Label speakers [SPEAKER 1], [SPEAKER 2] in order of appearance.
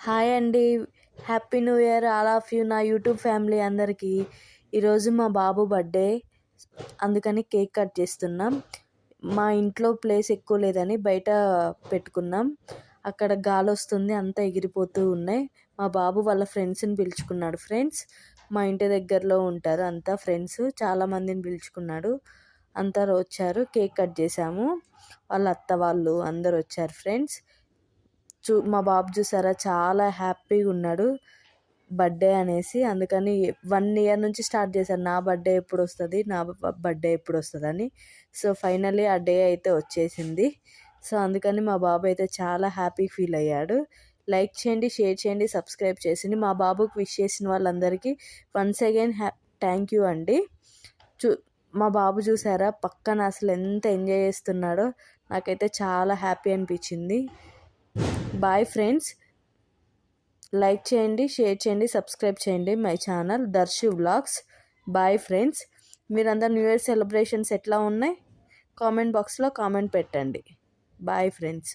[SPEAKER 1] Hi అండి. Happy new year all of you నా YouTube family అందరికీ. ఈరోజు మా బాబు బర్త్డే, అందుకని కేక్ కట్ చేస్తున్నాం. మా ఇంట్లో ప్లేస్ ఎక్కువ లేదని బయట పెట్టుకున్నాం. అక్కడ గాలి వస్తుంది, అంతా ఎగిరిపోతూ ఉన్నాయి. మా బాబు వాళ్ళ ఫ్రెండ్స్ని పిలుచుకున్నాడు. ఫ్రెండ్స్ మా ఇంటి దగ్గరలో ఉంటారు, అంతా ఫ్రెండ్స్ చాలామందిని పిలుచుకున్నాడు. అందరూ వచ్చారు, కేక్ కట్ చేసాము. వాళ్ళ అత్త వాళ్ళు అందరు వచ్చారు ఫ్రెండ్స్. మా బాబు చూసారా చాలా హ్యాపీగా ఉన్నాడు బర్త్డే అనేసి. అందుకని 1 ఇయర్ నుంచి స్టార్ట్ చేశాను, నా బర్త్డే ఎప్పుడు వస్తుంది, నా బర్త్డే ఎప్పుడు వస్తుంది అని. సో ఫైనల్లీ ఆ డే అయితే వచ్చేసింది. సో అందుకని మా బాబు అయితే చాలా హ్యాపీ ఫీల్ అయ్యాడు. లైక్ చేయండి, షేర్ చేయండి, సబ్స్క్రైబ్ చేసింది. మా బాబుకి విష్ చేసిన వాళ్ళందరికీ వన్స్ అగైన్ థ్యాంక్ యూ అండి. చూ మా బాబు చూసారా పక్కన అసలు ఎంత ఎంజాయ్ చేస్తున్నాడో, నాకైతే చాలా హ్యాపీ అనిపించింది. Bye friends. లైక్ చేయండి, షేర్ చేయండి, సబ్స్క్రైబ్ చేయండి my channel Darshi vlogs. Bye friends. మీరందరూ న్యూ ఇయర్ సెలబ్రేషన్స్ ఎట్లా ఉన్నాయి కామెంట్ బాక్స్లో కామెంట్ పెట్టండి. Bye friends.